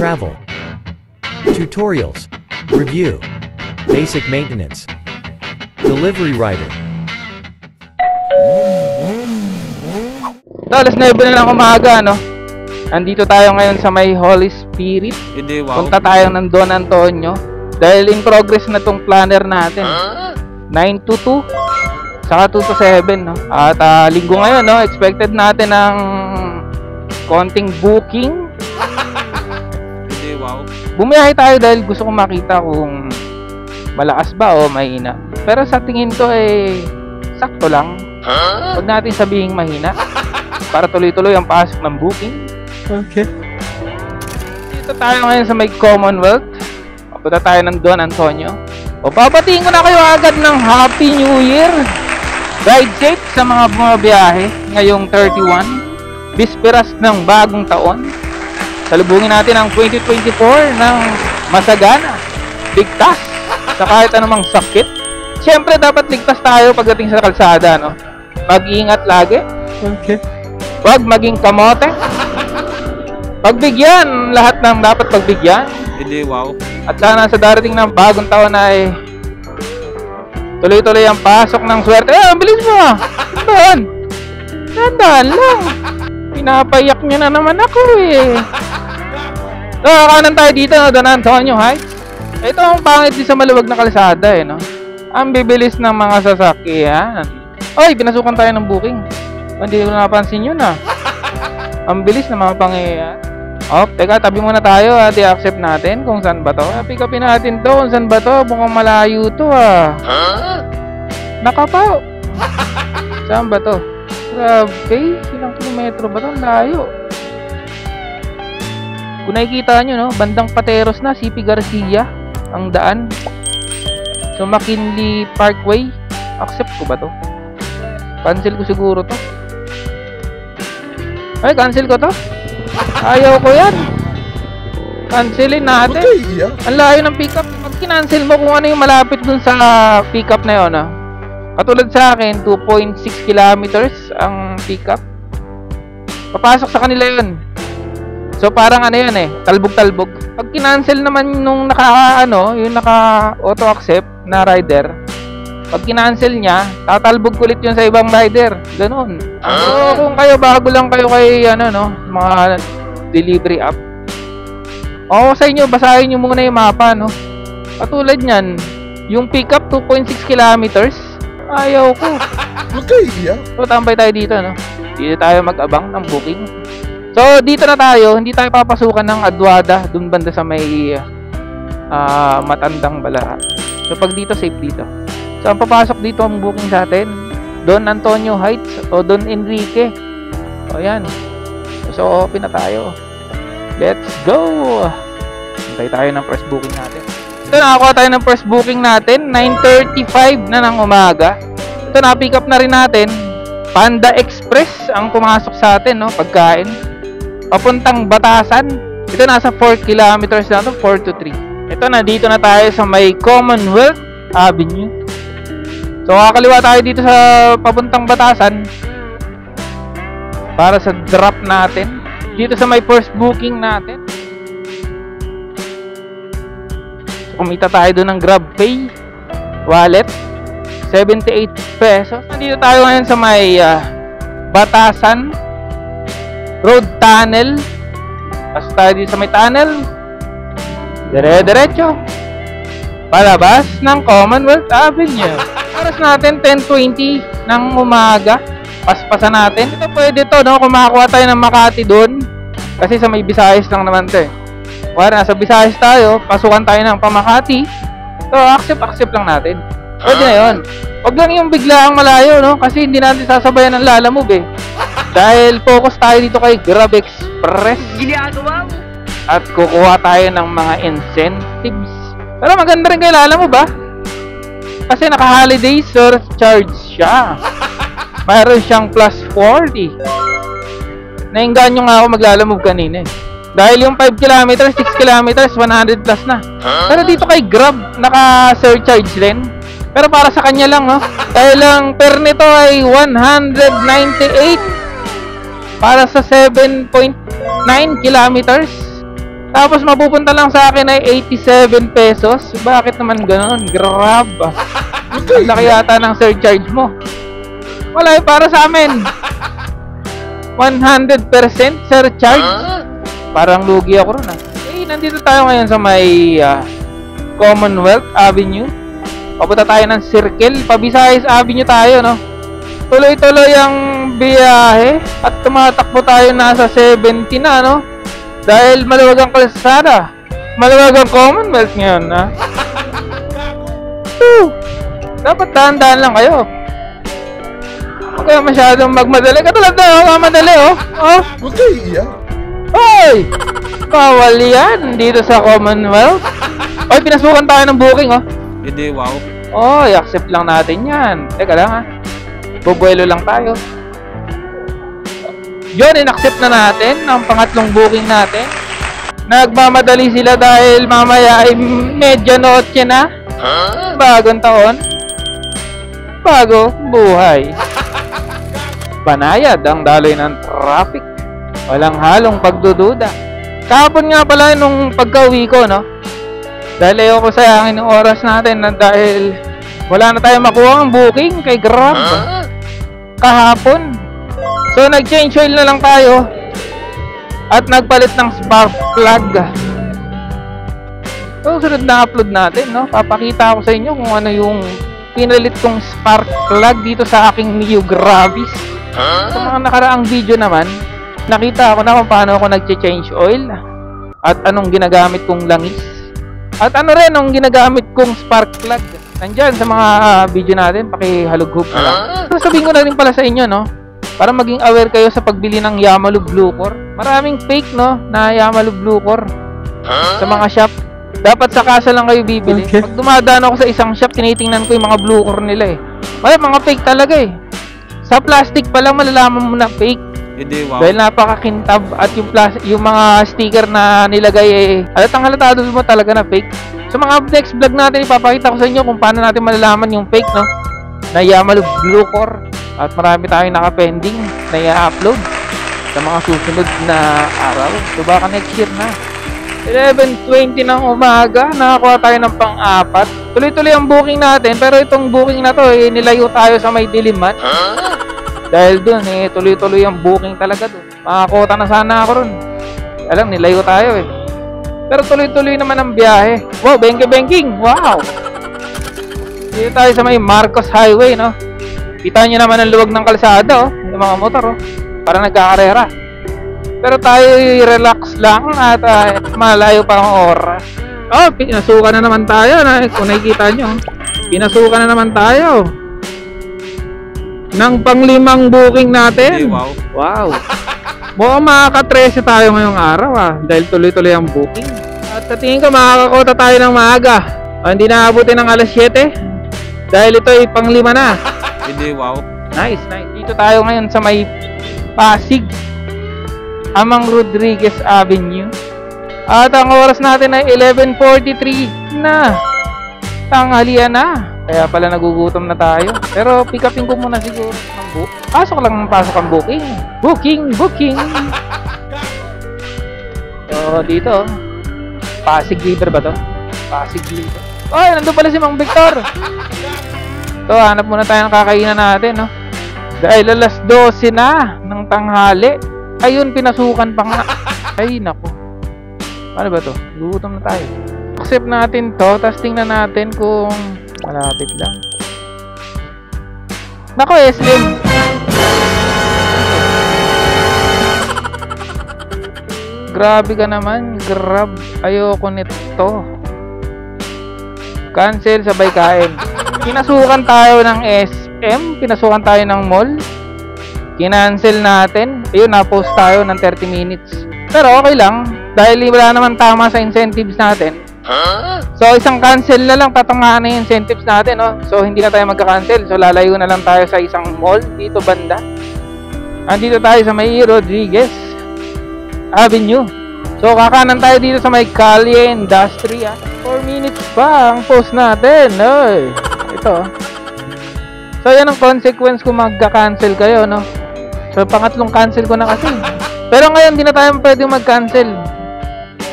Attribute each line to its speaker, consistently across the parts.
Speaker 1: travel, tutorials, review, basic maintenance, delivery rider.
Speaker 2: Alas 9 na ng umaga, no? Andito tayo ngayon sa may Holy Spirit.
Speaker 3: Hindi, wow.
Speaker 2: Punta tayo ng Don Antonio. Dahil in progress na tong planner natin. 9 to 2. Saka 2 to 7, no? At linggo ngayon, no? Expected natin ng konting booking.
Speaker 3: Hindi, wow.
Speaker 2: Bumiyahe tayo dahil gusto kong makita kung malakas ba o mahina. Pero sa tingin ko sakto lang. Huwag natin sabihing mahina para tuloy-tuloy ang pasok ng booking.
Speaker 1: Okay.
Speaker 2: Dito tayo ngayon sa may Commonwealth. Papunta tayo ng Don Antonio. O papatiin ko na kayo agad ng Happy New Year. Ride safe sa mga bumabiyahe ngayong 31. Bisperas ng bagong taon. Salubungin natin ang 2024 ng masagana, ligtas sa kahit anumang sakit. Siyempre dapat ligtas tayo pagdating sa kalsada, no? Mag-iingat lagi.
Speaker 1: Okay.
Speaker 2: Huwag maging kamote. Pagbigyan lahat ng dapat pagbigyan.
Speaker 3: Hindi, wow.
Speaker 2: At sana sa darating ng bagong taon ay tuloy-tuloy ang pasok ng swerte. Ang bilis mo ah! Dahan lang. Pinapayak niyo na naman ako eh. So, kanan tayo dito, no? Don Antonio Heights. Ito ang pangit din sa maluwag na kalsada eh, no? Ang bibilis ng mga sasakyan. Oy, pinasukan tayo ng booking. Hindi ko napansin yun ah. Ang bilis ng mga pangyayari. Oh, teka, tabi muna tayo at i-accept natin kung saan ba to. Pick upin natin to kung saan ba to. Mukhang malayo to ah. Nakapaw. Saan ba to? Grabe, ilang kilometro ba to? Layo. Kung nakikita nyo, no, bandang Pateros na, CP Garcia ang daan. So, McKinley Parkway. Accept ko ba to? Cancel ko siguro to. Ay, cancel ko to. Ayaw ko yan. Cancelin natin.
Speaker 1: Okay, yeah.
Speaker 2: Ang layo ng pickup. Pag kinancel mo kung ano yung malapit dun sa pickup na yun, ah. Katulad sa akin, 2.6 kilometers ang pickup. Papasok sa kanila yun. So parang ano yun eh, talbog-talbog. Pag kinancel naman nung yung naka-auto accept na rider, pag kinancel niya, tatalbog ulit yun sa ibang rider. Ganun. So kung kayo bago lang kayo kay mga delivery app, o sa inyo, basahin nyo muna yung mapa, no? Katulad niyan, yung pickup 2.6 kilometers, ayaw ko.
Speaker 1: Okay, yeah.
Speaker 2: So tambay tayo dito, no? Dito tayo mag-abang ng booking. So dito na tayo, hindi tayo papasukan ng Adwada, dun banda sa may Matandang Balara. So pag dito, safe dito. So ang papasok dito ang booking sa atin, Don Antonio Heights o Don Enrique. O yan. So open na tayo. Let's go! Hintay tayo ng first booking natin. Ito, nakakuha tayo ng first booking natin. 9:35 na ng umaga. Ito, na-pick up na rin natin. Panda Express ang pumasok sa atin, no? Pagkain. Papuntang Batasan. Ito, nasa 4 kilometers na ito. 4 to 3. Ito, nandito na tayo sa may Commonwealth Avenue. So, kakaliwa tayo dito sa papuntang Batasan para sa drop natin. Dito sa may first booking natin. So, kumita tayo doon ng GrabPay wallet. 78 pesos. Nandito tayo ngayon sa may Batasan Road Tunnel. Pasok tayo dito sa may tunnel. Dire-diretso palabas ng Commonwealth Avenue. Oras natin 10:20 ng umaga. Paspasan natin. Ito pwede to, no? Kung makakuha tayo ng Makati doon. Kasi sa may Visayas lang naman to eh. Kung nasa Visayas tayo, pasukan tayo ng Pamakati. So accept lang natin. Pwede na yun. Huwag lang yung biglaang malayo, no? Kasi hindi natin sasabayan ng Lalamove eh. Dahil focus tayo dito kay Grab Express. At kukuha tayo ng mga incentives. Pero maganda rin kay Lalamove ba? Kasi naka-holiday surcharge siya. Mayroon siyang plus 40. Nainggan nyo nga ako mag-Lalamove kanina eh. Dahil yung 5 kilometers, 6 kilometers, 100 plus na. Pero dito kay Grab, naka-surcharge din. Pero para sa kanya lang, no? Dahil lang per nito ay 198 para sa 7.9 kilometers. Tapos mapupunta lang sa akin ay 87 pesos. Bakit naman gano'n? Grab. Ang laki yata ng surcharge mo. Wala para sa amin. 100% surcharge. Parang lugi ako ron nandito tayo ngayon sa may Commonwealth Avenue. Papunta tayo ng Circle. Pabisayas Avenue tayo, no? Tuloy-tuloy ang biyahe. At tumatakbo tayo nasa 70 na, no? Dahil maluwag ang kalsada. Maluwag ang Commonwealth ngayon, ha? Dapat dahan-dahan lang kayo. Huwag kayo masyadong magmadali. Katulad na, madali, oh. Oh.
Speaker 1: Huwag kayo iiyak.
Speaker 2: Hoy! Bawal yan dito sa Commonwealth. Oy, pinasukan tayo ng booking, oh.
Speaker 3: Hindi, wow.
Speaker 2: Oy, accept lang natin yan. Teka lang, ha. Bubuelo lang tayo. Yun, in-accept na natin ang pangatlong booking natin. Nagmamadali sila dahil mamaya ay medianoche na. Bagong taon. Bago buhay. Banayad ang daloy ng traffic. Walang halong pagdududa. Kahapon nga pala nung pagka-uwi ko, no? Dahil ayoko sayangin yung oras natin na dahil wala na tayong makuha ang booking kay Grab. Kahapon. So nag-change oil na lang tayo at nagpalit ng spark plug. So sunod na upload natin, no? Papakita ko sa inyo kung ano yung pinalit kong spark plug dito sa aking Mio Gravis. Sa mga nakaraang video naman, nakita ko na kung paano ako nag-change oil at anong ginagamit kong langis at ano rin ang ginagamit kong spark plug. Nandyan sa mga video natin, pakihalughub na lang. Sasabihin ko na rin pala sa inyo, no? Para maging aware kayo sa pagbili ng Yamalu Blue Core. Maraming fake, no? Na Yamalu Blue Core sa mga shop. Dapat sa kasa lang kayo bibili. Pag dumadaan ako sa isang shop, tinitingnan ko yung mga Blue Core nila, eh. Wala, mga fake talaga, eh. Sa plastic pa lang malalaman mo na fake.
Speaker 3: Hindi, wow.
Speaker 2: Dahil napakakintab at yung mga sticker na nilagay, eh, halatang-halata doon mo talaga na fake. Sa mga next vlog natin, ipapakita ko sa inyo kung paano natin malalaman yung fake, no? Na Yamalu Blue Core. At marami tayong naka-pending na i-upload sa mga susunod na araw. So baka next year na. 11:20 ng umaga, nakakuha tayo ng pang-apat. Tuloy-tuloy ang booking natin, pero itong booking na to, eh, nilayo tayo sa may Diliman. Dahil dun, eh, tuloy-tuloy ang booking talaga dun. Makakota na sana ako ron. Alam, nilayo tayo, eh. Pero tuloy-tuloy naman ang biyahe. Wow, bengke-bengking! Wow! Dito tayo sa may Marcos Highway, no? Kita nyo naman ang luwag ng kalsada, oh. Yung mga motor, oh. Parang nagkakarera. Pero tayo relax lang at malayo pa ang oras. Oh, pinasukan na naman tayo. Kung nakikita nyo, pinasukan na naman tayo ng panglimang booking natin.
Speaker 3: Hindi, wow.
Speaker 2: Wow. Mukhang makaka-13 tayo ngayong araw, dahil tuloy-tuloy ang booking. At sa tingin ko makakakota tayo ng maaga. Hindi na abutin ng alas 7 dahil ito ay pang-5 na.
Speaker 3: Hindi, wow.
Speaker 2: Nice, nice. Dito tayo ngayon sa may Pasig, Amang Rodriguez Avenue. At ang oras natin ay 11:43 na. Tanghalian na. Kaya pala nagugutom na tayo. Pero pick upin ko muna siguro ng book. Pasok lang ng pasok ang booking. Booking. So dito, Pasig River ba to? Pasig River. Ay, nandun pala si Mang Victor. So hanap muna tayo ng kakainan natin, no? Dahil alas 12 na ng tanghali. Ayun, pinasukan pa nga. Ay, naku. Paano ba to? Gugutom na tayo. Accept natin to, tapos tingnan natin kung malapit lang. Nako, Slim. Grabe ka naman. Grab. Ayoko nito. Cancel, sabay kain. Pinasukan tayo ng SM. Pinasukan tayo ng mall. Kinancel natin. Ayun, na-post tayo ng 30 minutes. Pero okay lang. Dahil wala naman tama sa incentives natin. So, isang cancel na lang. Tatangaan na yung incentives natin, no? So, hindi na tayo magka-cancel. So, lalayo na lang tayo sa isang mall dito banda. Andito tayo sa may Rodriguez Avenue. So, kakanan tayo dito sa may Calle Industria. 4 minutes pa ang post natin. Ay, ito. So, yan ang consequence kung magka-cancel kayo, no? So, pangatlong cancel ko na kasi. Pero ngayon, hindi na tayo pwede mag-cancel.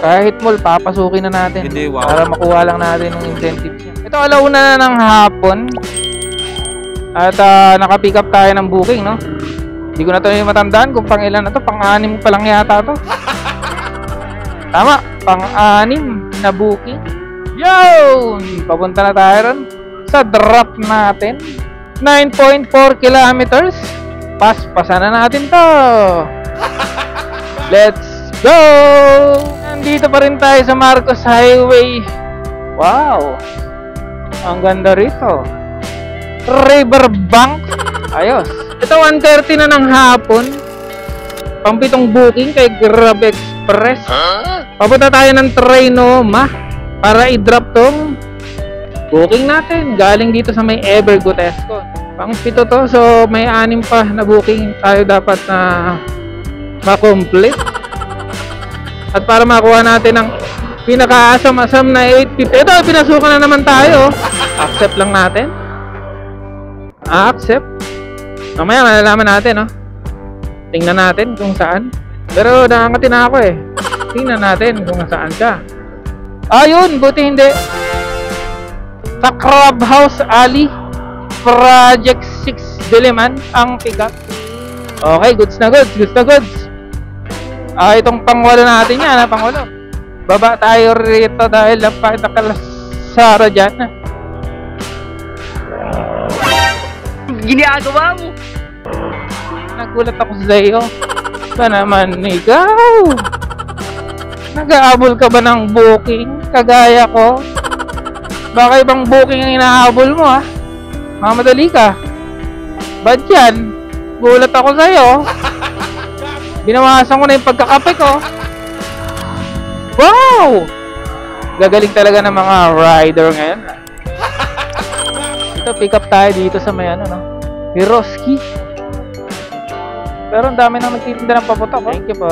Speaker 2: Kahit mall, papasukin na natin.
Speaker 3: Hindi, wow.
Speaker 2: Para makuha lang natin yung incentives niya. Ito, alauna na ng hapon. At naka-pick up tayo ng booking, no? Hindi ko na ito matandaan kung pang ilan na to. Pang-anim pa lang yata to. Tama, pang-anim na booking. Yun! Papunta na tayo ron sa drop natin. 9.4 kilometers. Paspasan na natin to. Let's go! Nandito pa rin tayo sa Marcos Highway. Wow! Ang ganda rito. Riverbank. Ayos. Ito 1:30 na ng hapon. Pampitong booking kay Grab Express. Papunta tayo ng Trinoma para i-drop tong booking natin. Galing dito sa may Evergotesco. Pang-pito to. So may 6 pa na booking tayo dapat na ma-complete. At para makuha natin ang pinaka-asam-asam na 850. Ito, pinasukan na naman tayo. Accept lang natin. Accept. Mamaya malalaman natin, no? Tingnan natin kung saan. Pero nakangati na ako eh. Tingnan natin kung saan ka. Ayun, buti hindi. Sa Crab House Alley, Project 6 Diliman ang pick up. Okay, goods na goods. Goods na goods. Itong pangwalo natin yan, pangwalo. Baba tayo rito dahil napakakalasara dyan.
Speaker 4: Ginagawa mo?
Speaker 2: Nagulat ako sa iyo. Ba naman ikaw? Nag-aabol ka ba ng booking? Kagaya ko? Baka ibang booking ang inaabol mo ha? Mamadali ka. Ba't yan? Gulat ako sa iyo. Binawasan ko na yung pagkakape ko. Wow! Gagaling talaga ng mga rider ngayon. Ito, pick up tayo dito sa may ano, no? Hiroski. Pero ang dami nang nagtitinda ng paputok. Thank you po.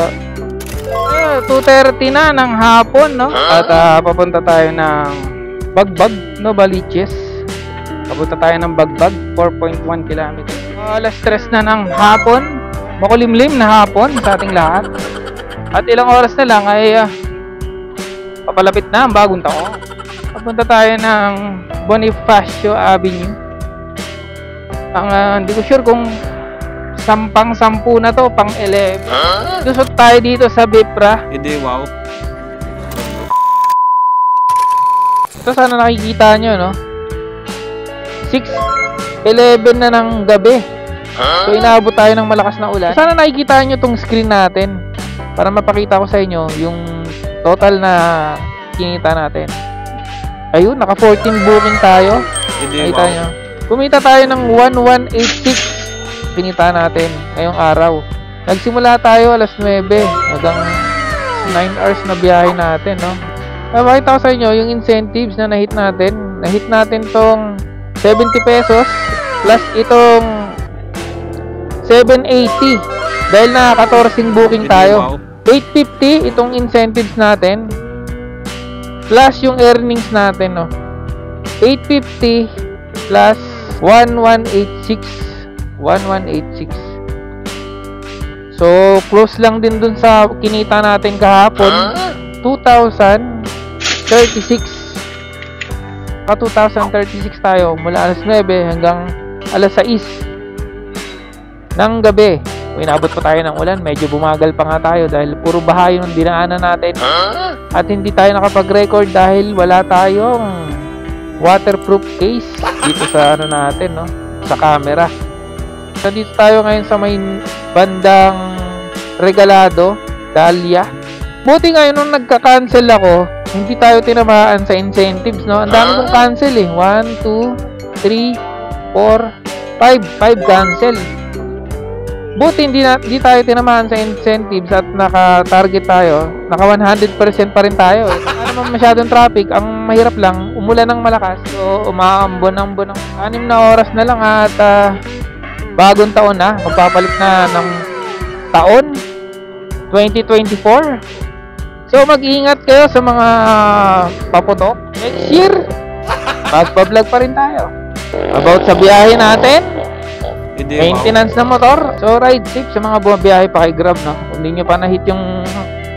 Speaker 2: 2:30 na ng hapon, no? At papunta tayo ng Bagbag, no? Baliches. Papunta tayo ng Bagbag, 4.1 kilometers. Alas 3 na ng hapon. Makulimlim na hapon sa ating lahat. At ilang oras na lang ay papalapit na ang bagong taon. Papunta tayo ng Bonifacio Avenue. Hindi ko sure kung sampang-sampu na to, pang 11. Lusot tayo dito sa Bipra.
Speaker 3: Hindi, wow.
Speaker 2: Ito sana nakikita nyo, no? 6:11 na ng gabi. So inaabot tayo ng malakas na ulan. Sana nakikita nyo tong screen natin para mapakita ko sa inyo yung total na kinita natin. Ayun, naka 14 booking tayo. Nakita nyo. Kumita tayo ng 1186. Kinita natin ngayong araw. Nagsimula tayo alas 9 hanggang 9 hours na biyahe natin, no? Mapakita ko sa inyo yung incentives na na-hit natin. Na-hit natin tong 70 pesos plus itong 780 dahil na 14 booking tayo. 850 itong incentives natin plus yung earnings natin, no. 850 plus 1186. So close lang din dun sa kinita natin kahapon. 2036. 2036 tayo mula alas 9 hanggang alas 6 ng gabi. Inabot pa tayo ng ulan. Medyo bumagal pa nga tayo dahil puro baha yung dinaanan natin. At hindi tayo nakapag-record dahil wala tayong waterproof case dito sa ano natin, no? Sa camera. Nandito tayo ngayon sa may bandang Regalado, Dahlia. Buti ngayon nung nagka-cancel ako, hindi tayo tinamaan sa incentives, no? Ang dami kong cancel eh. 1, 2, 3, 4, 5 cancel. Buti hindi tayo tinamaan sa incentives at naka-target tayo. Naka 100% pa rin tayo. Ano naman masyadong traffic, ang mahirap lang, umulan ng malakas. So, umaambon ng 6 na oras na lang at bagong taon na. Magpapalit na ng taon, 2024. So, mag-iingat kayo sa mga paputok. Next year, magpa-vlog pa rin tayo. About sa biyahe natin. Maintenance ng motor. So ride safe sa mga bumabiyahe pa kay Grab, no? Kung hindi nyo pa na-hit yung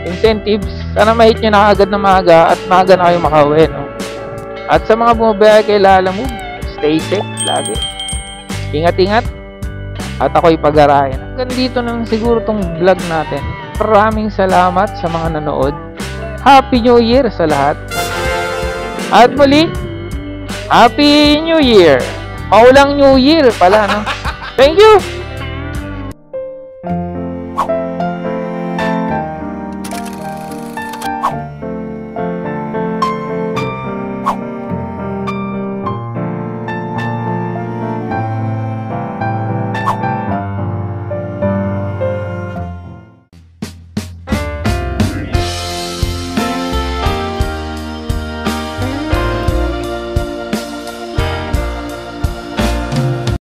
Speaker 2: incentives. Sana ma-hit nyo na agad na maaga at maaga na kayo makauwi, no? At sa mga bumabiyahe kay Lalamove, stay safe lagi. Ingat-ingat. At ako'y pag-arayan. Hanggang dito na siguro tong vlog natin. Maraming salamat sa mga nanood. Happy New Year sa lahat. At muli, Happy New Year! Maulang New Year pala, no? Thank you!